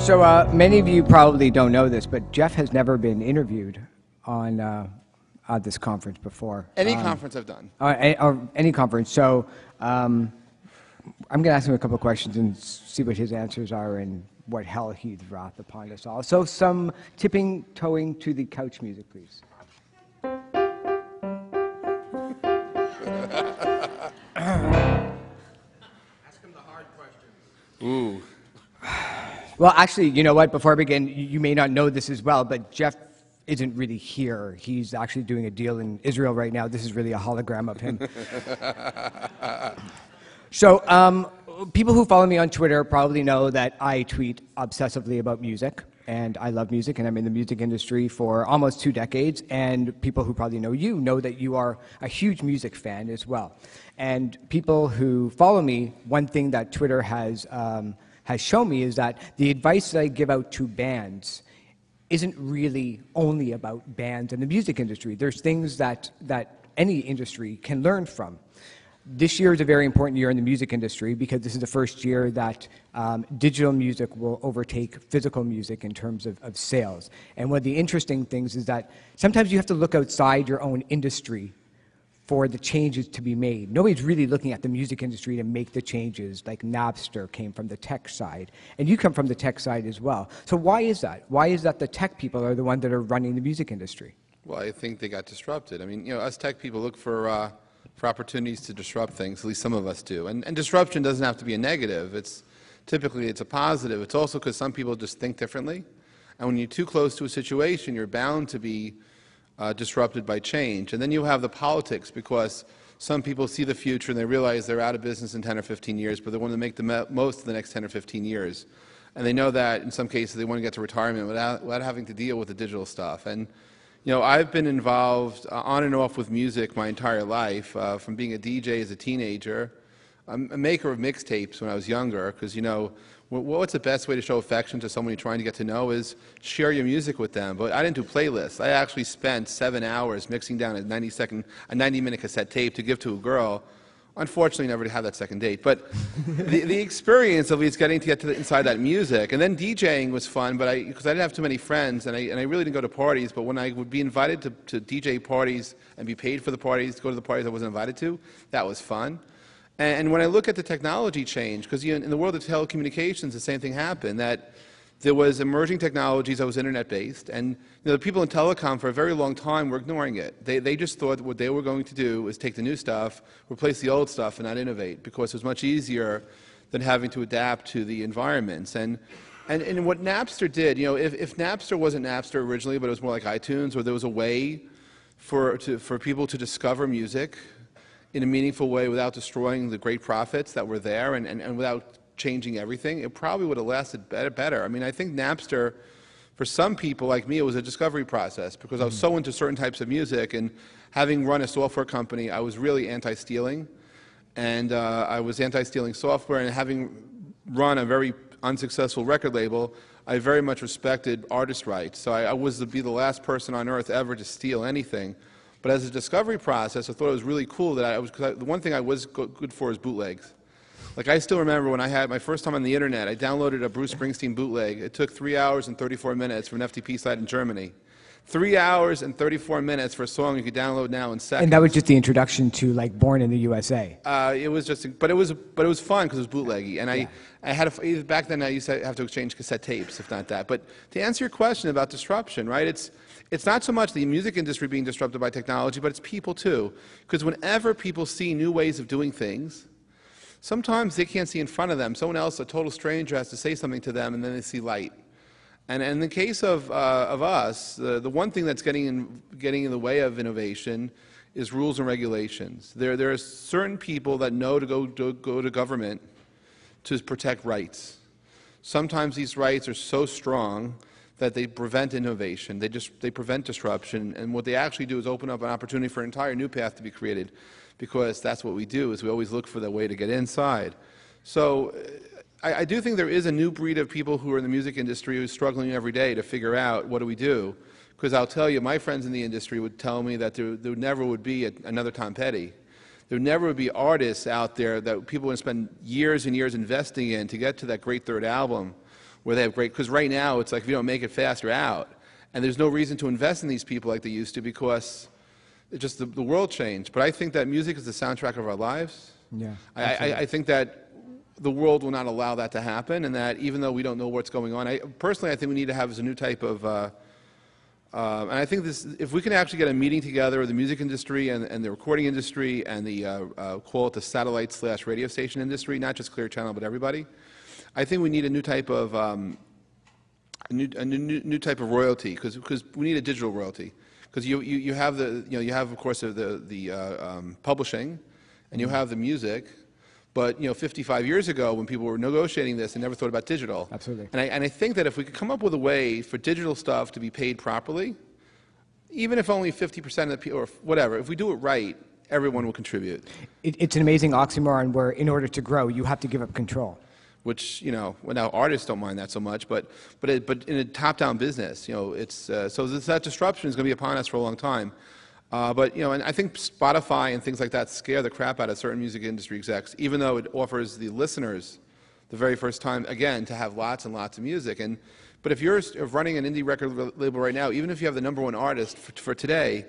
So many of you probably don't know this, but Jeff has never been interviewed on this conference before. Any conference I've done. Or any conference. So I'm going to ask him a couple of questions and see what his answers are and what hell he's wrath upon us all. So some tipping, toeing to the couch music, please. Ask him the hard questions. Ooh. Well, actually, you know what? Before I begin, you may not know this as well, but Jeff isn't really here. He's actually doing a deal in Israel right now. This is really a hologram of him. So people who follow me on Twitter probably know that I tweet obsessively about music, and I love music, and I'm in the music industry for almost 2 decades, and people who probably know you know that you are a huge music fan as well. And people who follow me, one thing that Twitter has shown me is that the advice that I give out to bands isn't really only about bands and the music industry. There's things that any industry can learn from. This year is a very important year in the music industry because this is the first year that digital music will overtake physical music in terms of sales. And one of the interesting things is that sometimes you have to look outside your own industry for the changes to be made. Nobody's really looking at the music industry to make the changes, like Napster came from the tech side. And you come from the tech side as well. So why is that? Why is that the tech people are the ones that are running the music industry? Well, I think they got disrupted. I mean, you know, us tech people look for opportunities to disrupt things, at least some of us do. And disruption doesn't have to be a negative. Typically it's a positive. It's also because some people just think differently. And when you're too close to a situation, you're bound to be disrupted by change. And then you have the politics, because some people see the future and they realize they're out of business in 10 or 15 years, but they want to make the most of the next 10 or 15 years. And they know that in some cases they want to get to retirement without having to deal with the digital stuff. And you know, I've been involved on and off with music my entire life, from being a DJ as a teenager. I'm a maker of mixtapes when I was younger, because, you know, what's the best way to show affection to someone you're trying to get to know is share your music with them. But I didn't do playlists. I actually spent 7 hours mixing down a 90-minute cassette tape to give to a girl. Unfortunately, never had that second date. But the experience of at least getting to get to inside that music, and then DJing was fun, but because I didn't have too many friends, and I really didn't go to parties. But when I would be invited to DJ parties and be paid for the parties, to go to the parties I wasn't invited to, that was fun. And when I look at the technology change, because in the world of telecommunications, the same thing happened, that there was emerging technologies that was internet-based, and you know, the people in telecom for a very long time were ignoring it. They just thought what they were going to do was take the new stuff, replace the old stuff, and not innovate, because it was much easier than having to adapt to the environments. And what Napster did, you know, if Napster wasn't Napster originally, but it was more like iTunes, or there was a way for people to discover music in a meaningful way without destroying the great profits that were there, and without changing everything, it probably would have lasted better. I mean, I think Napster, for some people like me, it was a discovery process, because I was so into certain types of music, and having run a software company, I was really anti-stealing, and I was anti-stealing software, and having run a very unsuccessful record label, I very much respected artist rights. So I was to be the last person on earth ever to steal anything. But as a discovery process, I thought it was really cool that the one thing I was good for is bootlegs. Like, I still remember when I had my first time on the internet, I downloaded a Bruce Springsteen bootleg. It took 3 hours and 34 minutes from an FTP site in Germany. 3 hours and 34 minutes for a song you could download now in seconds. And that was just the introduction to, like, Born in the USA. It was just, but it was fun because it was bootleggy. And I had back then I used to have to exchange cassette tapes, if not that. But to answer your question about disruption, right? It's not so much the music industry being disrupted by technology, but it's people too. Because whenever people see new ways of doing things, sometimes they can't see in front of them. Someone else, a total stranger, has to say something to them, and then they see light. And in the case of us, the one thing that's getting in the way of innovation is rules and regulations. There are certain people that know to go to government to protect rights. Sometimes these rights are so strong that they prevent innovation. They prevent disruption, and what they actually do is open up an opportunity for an entire new path to be created, because that's what we do, is we always look for the way to get inside. So I do think there is a new breed of people who are in the music industry who's struggling every day to figure out what do we do. Because I'll tell you, my friends in the industry would tell me that there never would be another Tom Petty. There never would be artists out there that people would spend years and years investing in to get to that great third album. where they have great, because right now it's like if you don't make it fast, you're out. And there's no reason to invest in these people like they used to because it just the world changed. But I think that music is the soundtrack of our lives. Yeah, I think that the world will not allow that to happen, and that even though we don't know what's going on, personally I think we need to have a new type of, and I think this, if we can actually get a meeting together with the music industry and the recording industry and the, call it the satellite/radio station industry, not just Clear Channel but everybody, I think we need a new type of, a new type of royalty, because we need a digital royalty. Because you have the, you have of course the publishing, and you have the music, but 55 years ago when people were negotiating this, they never thought about digital. Absolutely. And I think that if we could come up with a way for digital stuff to be paid properly, even if only 50% of the people, or whatever, if we do it right, everyone will contribute. It's an amazing oxymoron where in order to grow, you have to give up control. Which, well, now artists don't mind that so much, but in a top-down business, it's so that disruption is going to be upon us for a long time. And I think Spotify and things like that scare the crap out of certain music industry execs, even though it offers the listeners the very first time, again, to have lots and lots of music. But if you're running an indie record label right now, even if you have the #1 artist for today,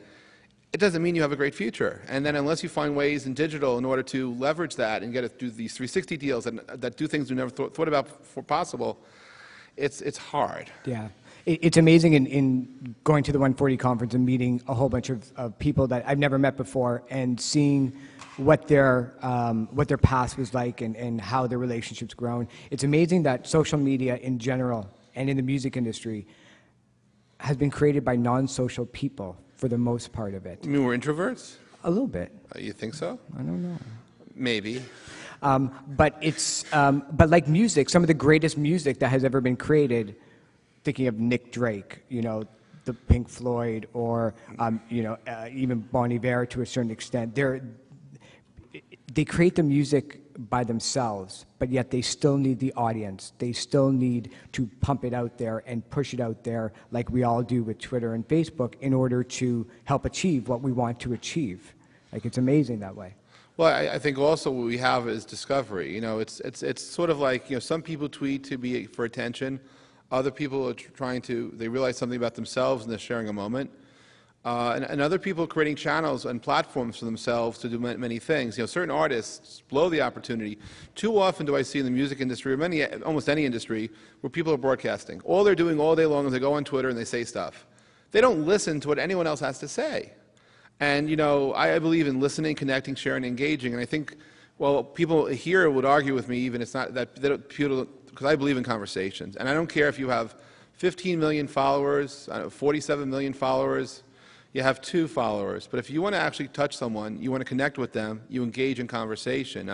it doesn't mean you have a great future. And then unless you find ways in digital in order to leverage that and get it through these 360 deals that do things you never thought about before possible, it's hard. Yeah. It's amazing in going to the 140 conference and meeting a whole bunch of people that I've never met before and seeing what their past was like and how their relationships grown. It's amazing that social media in general and in the music industry has been created by non-social people for the most part of it. You mean we're introverts? A little bit. You think so? I don't know. Maybe. But like music, some of the greatest music that has ever been created, thinking of Nick Drake, the Pink Floyd, or even Bon Iver to a certain extent, they create the music by themselves, but yet they still need the audience. They still need to pump it out there and push it out there like we all do with Twitter and Facebook in order to help achieve what we want to achieve. Like, it's amazing that way. Well, I think also what we have is discovery. It's sort of like, some people tweet for attention. Other people are they realize something about themselves and they're sharing a moment. And other people are creating channels and platforms for themselves to do many things. Certain artists blow the opportunity. Too often do I see in the music industry, or almost any industry, where people are broadcasting. All they're doing all day long is they go on Twitter and they say stuff. They don't listen to what anyone else has to say. And, I believe in listening, connecting, sharing, engaging. And I think, well, people here would argue with me, even it's not that because I believe in conversations. And I don't care if you have 15 million followers, 47 million followers, you have 2 followers. But if you want to actually touch someone, you want to connect with them, you engage in conversation.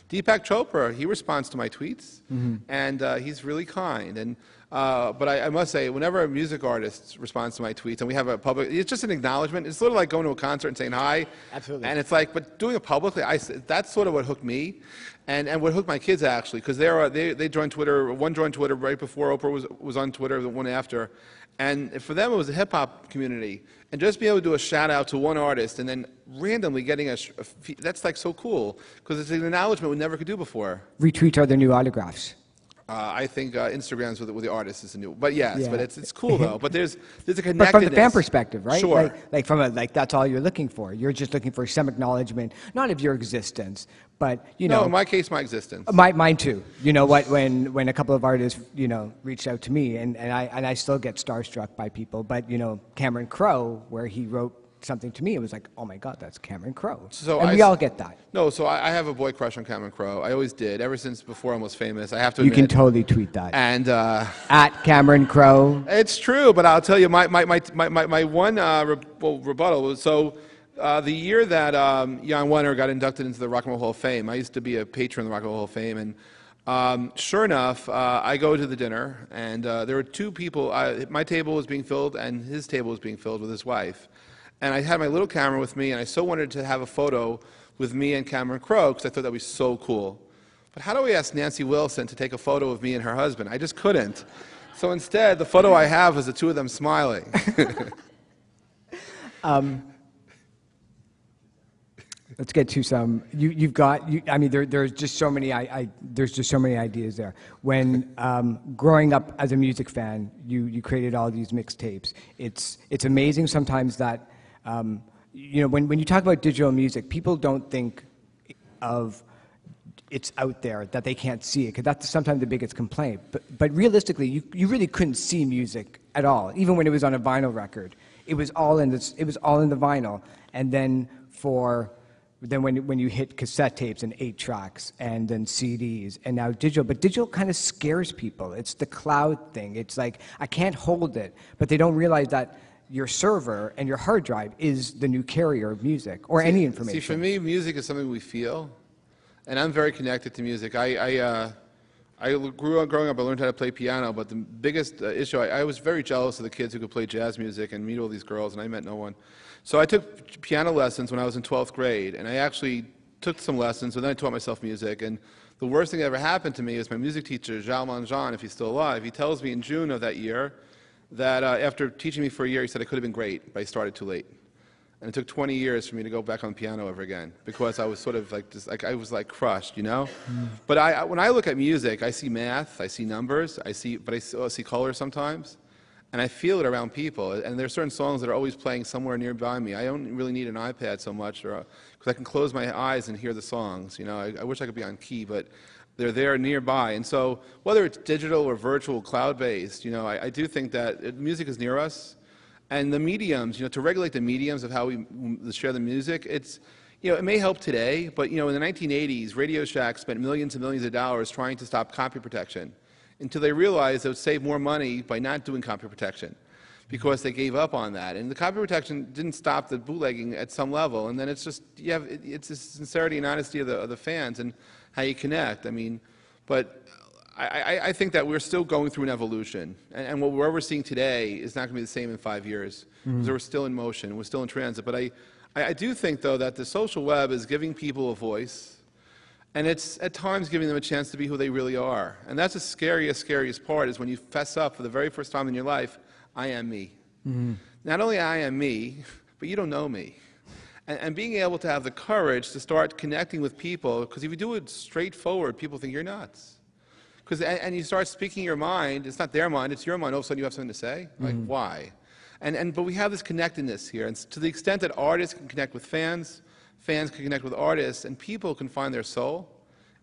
Deepak Chopra, he responds to my tweets, and he's really kind. And but I must say, whenever a music artist responds to my tweets, and we have a public, it's just an acknowledgement. It's sort of like going to a concert and saying hi. Absolutely. And it's like, but doing it publicly, that's sort of what hooked me, and what hooked my kids actually, because they joined Twitter. One joined Twitter right before Oprah was on Twitter, the one after, and for them it was a hip hop community, and just be able to do a shout out to one artist and then randomly getting that's like so cool, because it's an acknowledgement we never could do before. Retweets are their new autographs. I think Instagrams with the artist is a new, but yes, but it's cool though. But there's a connectedness. But from the fan perspective, right? Sure. Like that's all you're looking for. You're just looking for some acknowledgement, not of your existence, but No, in my case, my existence. Mine too. You know what? When a couple of artists reached out to me, and I still get starstruck by people, but Cameron Crowe, where he wrote something to me, it was like, oh my God, that's Cameron Crowe. And we all get that. No, so I have a boy crush on Cameron Crowe. I always did, ever since before I was famous. I have to admit. You can totally tweet that. And at Cameron Crowe. It's true, but I'll tell you, my one rebuttal was the year that Jan Wenner got inducted into the Rock and Roll Hall of Fame. I used to be a patron of the Rock and Roll Hall of Fame, and sure enough, I go to the dinner, and there were 2 people. My table was being filled, and his table was being filled with his wife. And I had my little camera with me, and I so wanted to have a photo with me and Cameron Crowe, because I thought that was so cool. But how do we ask Nancy Wilson to take a photo of me and her husband? I just couldn't. So instead, the photo I have is the 2 of them smiling. Let's get to some. You've got. I mean, there's just so many. There's just so many ideas there. When growing up as a music fan, you created all these mixtapes. It's amazing sometimes that when you talk about digital music, people don't think of it's out there, that they can't see it, because that's sometimes the biggest complaint. But realistically, you really couldn't see music at all, even when it was on a vinyl record. It was all in this. It was all in the vinyl, and then when you hit cassette tapes and 8 tracks, and then CDs, and now digital. But digital kind of scares people. It's the cloud thing. It's like, I can't hold it, but they don't realize that your server and your hard drive is the new carrier of music or any information. See, for me, music is something we feel, and I'm very connected to music. Growing up, I learned how to play piano, but the biggest issue, I was very jealous of the kids who could play jazz music and meet all these girls, and I met no one. So I took piano lessons when I was in 12th grade, and I actually took some lessons, and then I taught myself music. And the worst thing that ever happened to me is my music teacher, Jacques Manjean, if he's still alive, he tells me in June of that year that after teaching me for a year, he said I could have been great, but I started too late. And it took 20 years for me to go back on piano ever again, because I was sort of like, I was like crushed, you know? But when I look at music, I see math, I see numbers, I see color sometimes, and I feel it around people. And there are certain songs that are always playing somewhere nearby me. I don't really need an iPad so much, because I can close my eyes and hear the songs, you know? I wish I could be on key, but they're there nearby. And so whether it's digital or virtual, cloud-based, you know, I do think that music is near us. And the mediums, you know, to regulate the mediums of how we share the music, it's, you know, it may help today, but, you know, in the 1980s, Radio Shack spent millions and millions of dollars trying to stop copy protection until they realized they would save more money by not doing copy protection, because they gave up on that. And the copy protection didn't stop the bootlegging at some level, and then it's just, it's the sincerity and honesty of the fans and how you connect. I mean, but I think that we're still going through an evolution, and what we're seeing today is not going to be the same in 5 years, because we're still in motion, we're still in transit. But I do think, though, that the social web is giving people a voice, and it's at times giving them a chance to be who they really are. And that's the scariest part, is when you fess up for the very first time in your life, I am me. Not only I am me, but you don't know me. And being able to have the courage to start connecting with people, because if you do it straightforward, people think you're nuts. And you start speaking your mind, it's not their mind, it's your mind, all of a sudden you have something to say? Like, why? But we have this connectedness here, and to the extent that artists can connect with fans, fans can connect with artists, and people can find their soul,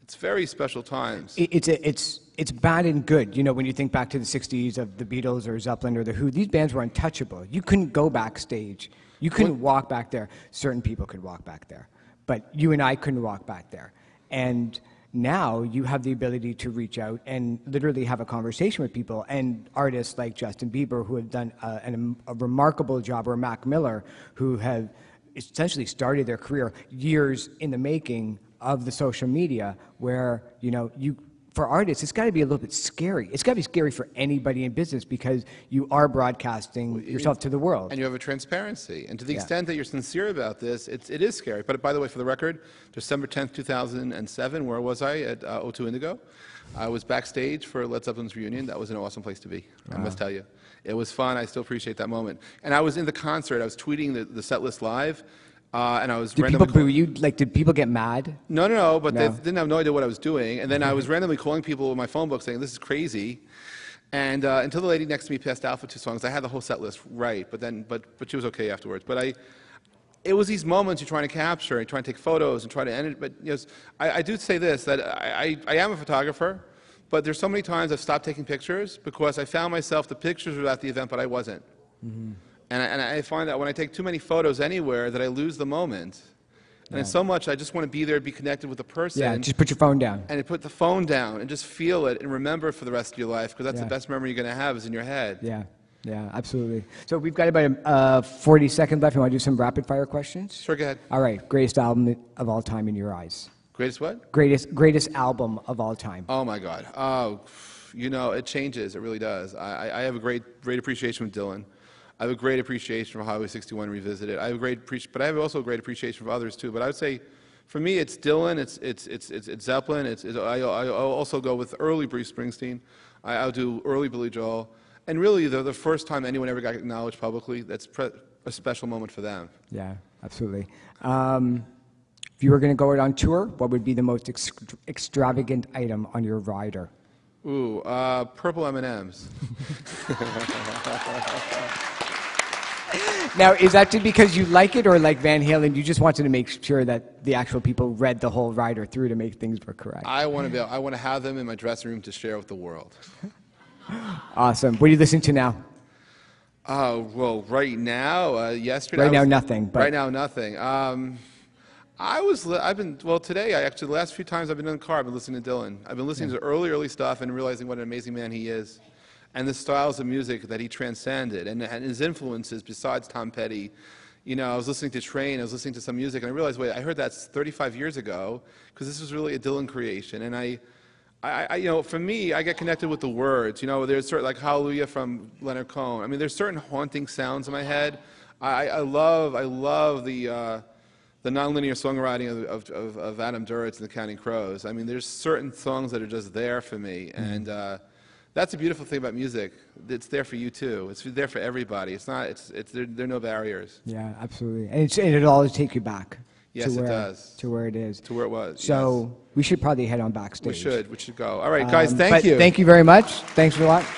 it's very special times. It's bad and good. You know, when you think back to the 60s of the Beatles or Zeppelin or The Who, these bands were untouchable. You couldn't go backstage. You couldn't walk back there. Certain people could walk back there, but you and I couldn't walk back there. And now you have the ability to reach out and literally have a conversation with people, and artists like Justin Bieber, who have done a remarkable job, or Mac Miller, who have essentially started their career years in the making of the social media, where, you know, for artists, it's got to be a little bit scary. It's got to be scary for anybody in business, because you are broadcasting yourself to the world. And you have a transparency. And to the extent that you're sincere about this, it is scary. But by the way, for the record, December 10th, 2007, where was I? At O2 Indigo. I was backstage for Led Zeppelin's reunion. That was an awesome place to be, I must tell you. It was fun. I still appreciate that moment. And I was in the concert. I was tweeting the set list live. And I was Did people boo you? Like, did people get mad? No, but they didn't have no idea what I was doing. And then I was randomly calling people with my phone book saying, this is crazy. And until the lady next to me passed out for 2 songs, I had the whole set list right, but she was okay afterwards. But it was these moments you're trying to capture, and trying to take photos and try to end it. But, you know, I do say this, that I am a photographer, but there's so many times I've stopped taking pictures because I found myself, the pictures were at the event, but I wasn't. And I find that when I take too many photos anywhere, that I lose the moment. And it's so much, I just want to be there, be connected with the person. Yeah, just put your phone down. And put the phone down and just feel it and remember for the rest of your life, because that's the best memory you're going to have, is in your head. Yeah, absolutely. So we've got about 40 seconds left. You want to do some rapid fire questions? Sure, go ahead. All right, greatest album of all time in your eyes? Greatest what? Greatest album of all time. Oh, my God. Oh, you know, it changes. It really does. I have a great appreciation with Dylan. I have a great appreciation for Highway 61 Revisited. I have but I have also a great appreciation for others too. But I would say, for me, it's Dylan, it's Zeppelin. I also go with early Bruce Springsteen. I'll do early Billy Joel, and really the first time anyone ever got acknowledged publicly. That's a special moment for them. Yeah, absolutely. If you were going to go out on tour, what would be the most extravagant item on your rider? Ooh, purple M&Ms. Now, is that just because you like it, or like Van Halen, you just wanted to make sure that the actual people read the whole rider through to make things were correct? I want to have them in my dressing room to share with the world. Awesome. What are you listening to now? Well, right now, yesterday. Right now, nothing. But Right now, nothing. Today, the last few times I've been in the car, I've been listening to Dylan. I've been listening to early stuff and realizing what an amazing man he is. And the styles of music that he transcended, and his influences besides Tom Petty. You know, I was listening to Train, I was listening to some music, and I realized, wait, I heard that 35 years ago, because this was really a Dylan creation. And for me, I get connected with the words. You know, there's certain, like Hallelujah from Leonard Cohen. I mean, there's certain haunting sounds in my head. I love the nonlinear songwriting of Adam Duritz and the Counting Crows. I mean, there's certain songs that are just there for me, and that's a beautiful thing about music. It's there for you too. It's there for everybody. It's not. There are no barriers. yeah, absolutely. And it'll always take you back. Yes, it does. To where it is. To where it was. So yes. we should probably head on backstage. We should go. All right, guys. Thank you. Thank you very much. Thanks for watching.